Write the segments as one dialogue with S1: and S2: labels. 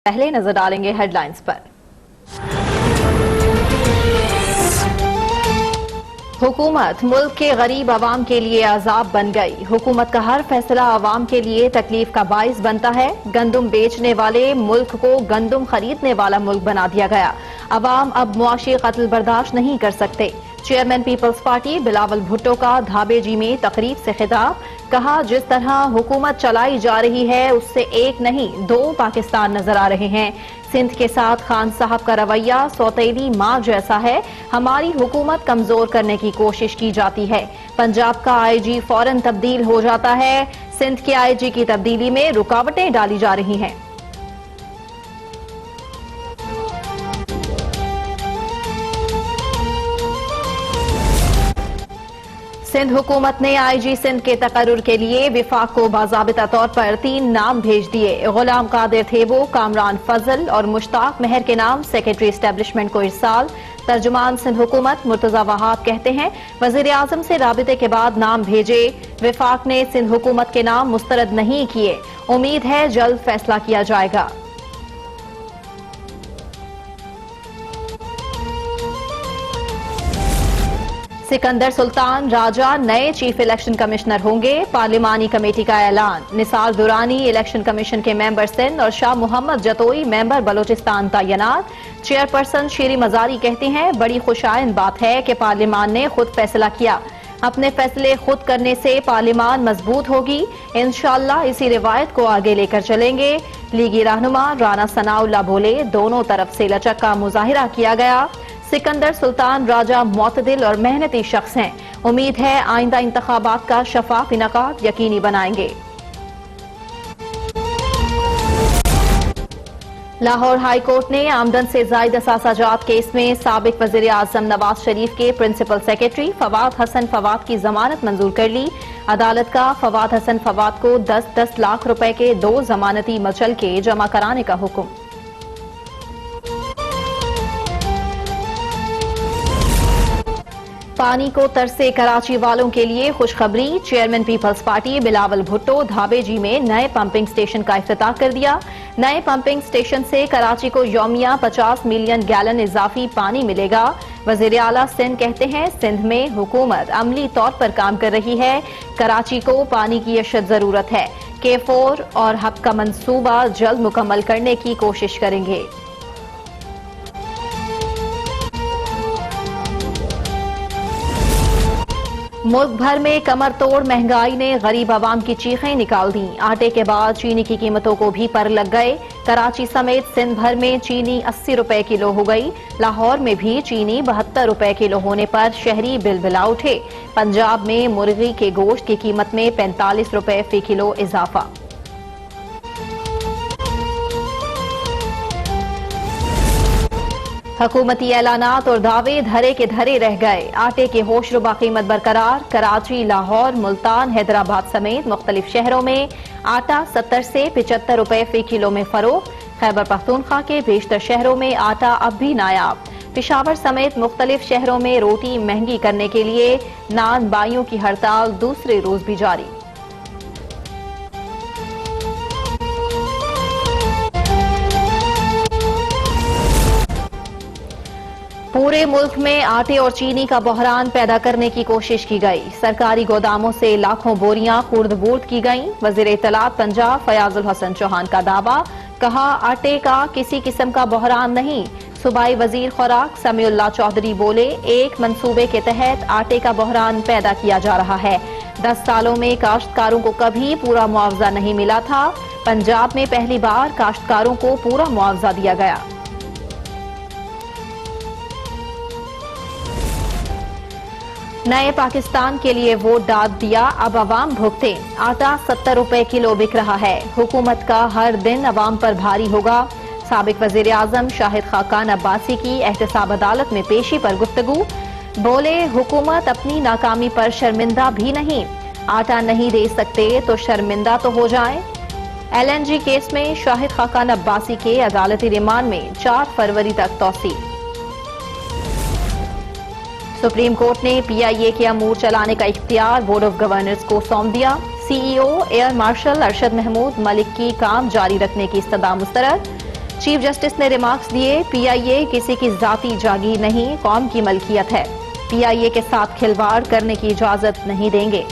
S1: पहले नजर डालेंगे हेडलाइंस पर। हुकूमत मुल्क के गरीब आवाम के लिए अजाब बन गई। हुकूमत का हर फैसला आवाम के लिए तकलीफ का बाइस बनता है। गंदुम बेचने वाले मुल्क को गंदुम खरीदने वाला मुल्क बना दिया गया। आवाम अब मुआशी कत्ल बर्दाश्त नहीं कर सकते। Chairman peoples party Bilawal Bhutto का धाबेजी में तकरीब से खिताब। कहा, जिस तरह हुकूमत चलाई जा रही है उससे एक नहीं दो पाकिस्तान नजर आ रहे हैं। सिंध के साथ खान साहब का रवैया सौतेली माँ जैसा है। हमारी हुकूमत कमजोर करने की कोशिश की जाती है। पंजाब का आईजी फौरन तब्दील हो जाता है। सिंध के आईजी की तब्दीली में रुकावटें डाली जा रही हैं। सिंध हुकूमत ने आईजी सिंध के तकर्रुर के लिए विफाक को बाज़ाबिता तौर पर 3 नाम भेज दिए। गुलाम कादिर थेबो, कामरान फजल और मुश्ताक महर के नाम सेक्रेटरी एस्टेब्लिशमेंट को इरसाल। तर्जुमान सिंध हुकूमत मुर्तजा वहाब कहते हैं, वजीर आजम से राबिते के बाद नाम भेजे। विफाक ने सिंध हुकूमत के नाम मुस्तरद नहीं किए। उम्मीद है जल्द फैसला किया जाएगा। सिकंदर सुल्तान राजा नए चीफ इलेक्शन कमिश्नर होंगे। पार्लिमानी कमेटी का ऐलान। निसार दुरानी इलेक्शन कमीशन के मेंबर सिंध और शाह मोहम्मद जतोई मेंबर बलोचिस्तान तैनात। चेयरपर्सन शीरी मजारी कहती हैं, बड़ी खुशाइन बात है कि पार्लिमान ने खुद फैसला किया। अपने फैसले खुद करने से पार्लिमान मजबूत होगी। इंशाअल्लाह इसी रिवायत को आगे लेकर चलेंगे। लीगी रहनुमा राना सनाउल्लाह बोले, दोनों तरफ से लचक का मुजाहिरा किया गया। सिकंदर सुल्तान राजा मुअतदिल और मेहनती शख्स हैं। उम्मीद है आइंदा इंतखाबात का शफाफ इनकाद यकीनी बनाएंगे। लाहौर हाई कोर्ट ने आमदन से जायद असासाजात केस में साबिक वजीर आजम नवाज शरीफ के प्रिंसिपल सेक्रेटरी फवाद हसन फवाद की जमानत मंजूर कर ली। अदालत का फवाद हसन फवाद को 10-10 लाख रुपए के 2 जमानती मचलके जमा कराने का हुक्म। पानी को तरसे कराची वालों के लिए खुशखबरी। Chairman peoples party Bilawal Bhutto Dhabeji में नए पंपिंग स्टेशन का इफ्तिताह कर दिया। नए पंपिंग स्टेशन से कराची को यौमिया 50 मिलियन गैलन इजाफी पानी मिलेगा। वजीर आला सिंध कहते हैं, सिंध में हुकूमत अमली तौर पर काम कर रही है। कराची को पानी की अशद जरूरत है। K4 और हब का मंसूबा जल्द मुकम्मल करने की कोशिश करेंगे। मुल्क भर में कमर तोड़ महंगाई ने गरीब आवाम की चीखें निकाल दी। आटे के बाद चीनी की कीमतों को भी पर लग गए। कराची समेत सिंध भर में चीनी 80 रुपए किलो हो गई। लाहौर में भी चीनी 72 रुपए किलो होने पर शहरी बिलबिला उठे। पंजाब में मुर्गी के गोश्त की कीमत में 45 रुपए फी किलो इजाफा। हुकूमती ऐलानात और दावे धरे के धरे रह गए। आटे की होशरुबा कीमत बरकरार। कराची, लाहौर, मुल्तान, हैदराबाद समेत मुख्तलिफ शहरों में आटा 70 से 75 रुपए फी किलो में फरोख्त। खैबर पख्तूनख्वा के बेशतर शहरों में आटा अब भी नायाब। पेशावर समेत मुख्तलिफ शहरों में रोटी महंगी करने के लिए नान बाइयों की हड़ताल दूसरे रोज भी जारी। पूरे मुल्क में आटे और चीनी का बहरान पैदा करने की कोशिश की गई। सरकारी गोदामों से लाखों बोरियां खुर्द-बुर्द की गईं। वजीर इत्तलात पंजाब फयाजुल हसन चौहान का दावा। कहा, आटे का किसी किस्म का बहरान नहीं। सूबाई वजीर खुराक समीउल्लाह चौधरी बोले, एक मंसूबे के तहत आटे का बहरान पैदा किया जा रहा है। 10 सालों में काश्तकारों को कभी पूरा मुआवजा नहीं मिला था। पंजाब में पहली बार काश्तकारों को पूरा मुआवजा दिया गया। नए पाकिस्तान के लिए वोट डाल दिया, अब अवाम भुगते। आटा 70 रुपए किलो बिक रहा है। हुकूमत का हर दिन अवाम पर भारी होगा। साबिक वजीर आजम शाहिद खाकान अब्बासी की एहतसाब अदालत में पेशी पर गुफ्तगू। बोले, हुकूमत अपनी नाकामी पर शर्मिंदा भी नहीं। आटा नहीं दे सकते तो शर्मिंदा तो हो जाए। LNG केस में शाहिद खाकान अब्बासी के अदालती रिमांड में 4 फरवरी तक तौसील। सुप्रीम कोर्ट ने PIA के अमूर चलाने का इख्तियार बोर्ड ऑफ गवर्नर्स को सौंप दिया। CEO air marshal Arshad Mahmood Malik की काम जारी रखने की इस्तदा मुस्तरद। चीफ जस्टिस ने रिमार्क्स दिए, पीआईए किसी की जाती जागीर नहीं, कौम की मलकियत है। पीआईए के साथ खिलवाड़ करने की इजाजत नहीं देंगे।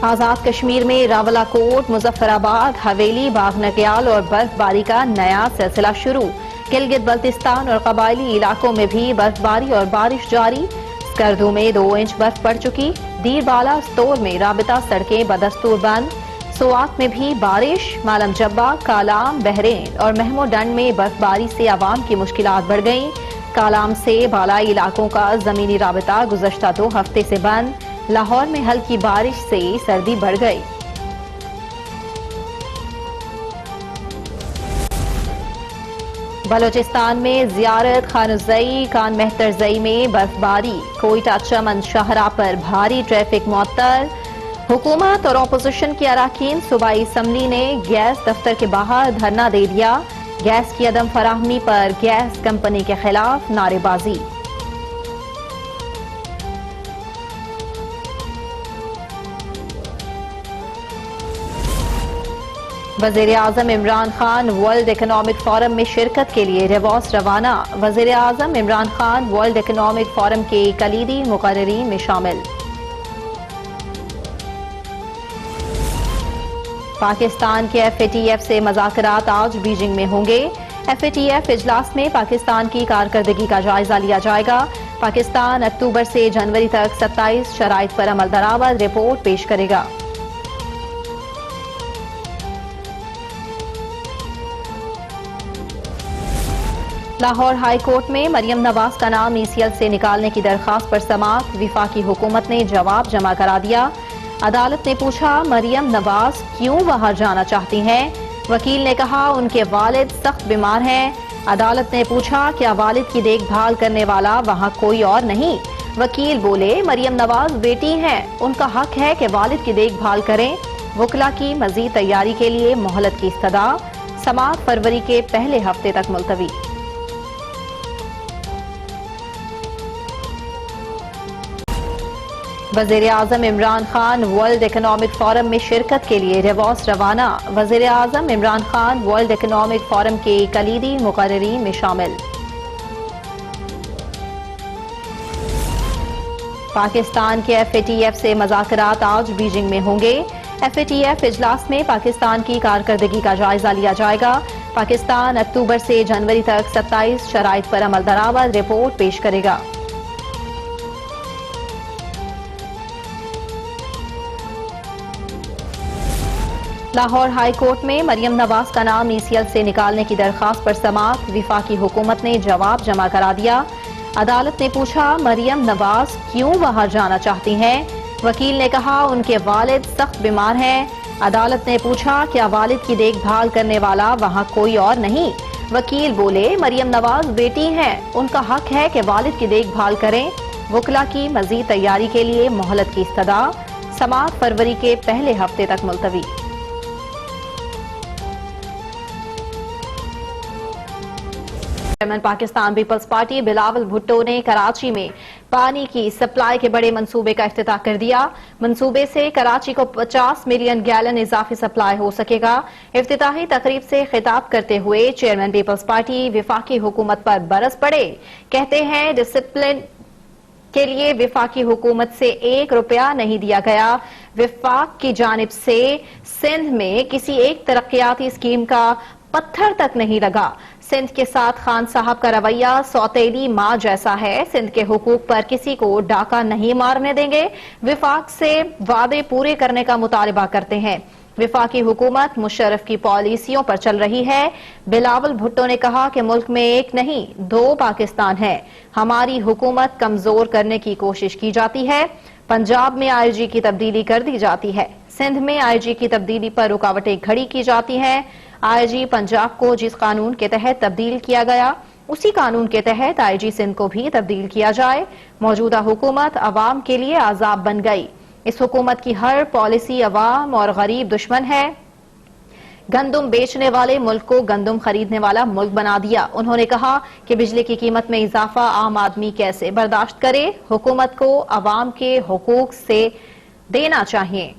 S1: आजाद कश्मीर में रावलाकोट, मुजफ्फराबाद, हवेली, बागनटियाल और बर्फबारी का नया सिलसिला शुरू। गिलगित बल्तिस्तान और कबायली इलाकों में भी बर्फबारी और बारिश जारी। स्कर्दू में 2 इंच बर्फ पड़ चुकी। दीरबाला स्टोर में राबिता सड़कें बदस्तूर बंद। सोआत में भी बारिश। मालम जब्बा, कालाम, बहरेन और महमूदंड में बर्फबारी से आवाम की मुश्किलात बढ़ गईं। कालाम से बालाई इलाकों का जमीनी राबिता गुज़श्ता 2 हफ्ते से बंद। लाहौर में हल्की बारिश से सर्दी बढ़ गई। बलोचिस्तान में जियारत खानुजई, खान मेहतरजई में बर्फबारी। कोयटा चमन शाहरा पर भारी ट्रैफिक मुअत्तल। हुकूमत और अपोजिशन की अराकीन सूबाई असम्बली ने गैस दफ्तर के बाहर धरना दे दिया। गैस की अदम फराहमी पर गैस कंपनी के खिलाफ नारेबाजी। वज़ीर आज़म Imran Khan world economic forum में शिरकत के लिए रेवॉस रवाना। वज़ीर आज़म Imran Khan world economic forum के कलीदी मुकर्ररीन में शामिल। पाकिस्तान के FATF से मुज़ाकरात आज बीजिंग में होंगे। FATF इजलास में पाकिस्तान की कारकर्दगी का जायजा लिया जाएगा। पाकिस्तान अक्टूबर से जनवरी तक 27 शराइत पर अमल दरामद रिपोर्ट पेश करेगा। लाहौर हाई कोर्ट में मरियम नवाज का नाम ECL से निकालने की दरखास्त पर समाअत। विफाकी हुकूमत ने जवाब जमा करा दिया। अदालत ने पूछा, मरियम नवाज क्यों बाहर जाना चाहती हैं? वकील ने कहा, उनके वालिद सख्त बीमार हैं। अदालत ने पूछा, क्या वालिद की देखभाल करने वाला वहां कोई और नहीं? वकील बोले, मरियम नवाज बेटी हैं, उनका हक है कि वालिद की देखभाल करें। वकला की मजीद तैयारी के लिए मोहलत की इस्तदा। समाअत फरवरी के पहले हफ्ते तक मुलतवी। वज़ीर आज़म Imran Khan world economic forum में शिरकत के लिए रेवॉस रवाना। वज़ीर आज़म Imran Khan world economic forum के कलीदी मुकर्ररीन में शामिल। पाकिस्तान के FATF से मुज़ाकरात आज बीजिंग में होंगे। FATF इजलास में पाकिस्तान की कारकर्दगी का जायजा लिया जाएगा। पाकिस्तान अक्टूबर से जनवरी तक 27 शराइत पर अमल दरामद रिपोर्ट पेश करेगा। लाहौर हाई कोर्ट में मरियम नवाज का नाम ECL से निकालने की दरखास्त पर समाअत। विफाकी हुकूमत ने जवाब जमा करा दिया। अदालत ने पूछा, मरियम नवाज क्यों बाहर जाना चाहती हैं? वकील ने कहा, उनके वालिद सख्त बीमार हैं। अदालत ने पूछा, क्या वालिद की देखभाल करने वाला वहां कोई और नहीं? वकील बोले, मरियम नवाज बेटी हैं, उनका हक है कि वालिद की देखभाल करें। वकला की मजीद तैयारी के लिए मोहलत की इस्तदा। समाअत फरवरी के पहले हफ्ते तक मुलतवी। Chairman Pakistan people's party Bilawal Bhutto ने कराची में पानी की सप्लाई के बड़े मंसूबे का इफ्तिताह कर दिया। मंसूबे से कराची को 50 मिलियन गैलन इजाफी सप्लाई हो सकेगा। इफ्तिताही तकरीब से खिताब करते हुए चेयरमैन पीपल्स पार्टी विफाकी हुकूमत पर बरस पड़े। कहते हैं, डिसिप्लिन के लिए विफाकी हुकूमत से 1 रुपया नहीं दिया गया। विफाक की जानिब से सिंध में किसी एक तरक्याती स्कीम का पत्थर तक नहीं लगा। सिंध के साथ खान साहब का रवैया सौतेली माँ जैसा है। सिंध के हुकूक पर किसी को डाका नहीं मारने देंगे। विफाक से वादे पूरे करने का मुतालबा करते हैं। विफाकी हुकूमत मुशर्रफ की पॉलिसियों पर चल रही है। बिलावल भुट्टो ने कहा कि मुल्क में एक नहीं 2 पाकिस्तान है। हमारी हुकूमत कमजोर करने की कोशिश की जाती है। पंजाब में IG की तब्दीली कर दी जाती है। सिंध में IG की तब्दीली पर रुकावटें खड़ी की जाती हैं। IG पंजाब को जिस कानून के तहत तब्दील किया गया, उसी कानून के तहत IG सिंध को भी तब्दील किया जाए। मौजूदा हुकूमत अवाम के लिए आजाब बन गई। इस हुकूमत की हर पॉलिसी अवाम और गरीब दुश्मन है। गंदुम बेचने वाले मुल्क को गंदुम खरीदने वाला मुल्क बना दिया। उन्होंने कहा कि बिजली की कीमत में इजाफा आम आदमी कैसे बर्दाश्त करे। हुकूमत को अवाम के हुकूक से देना चाहिए।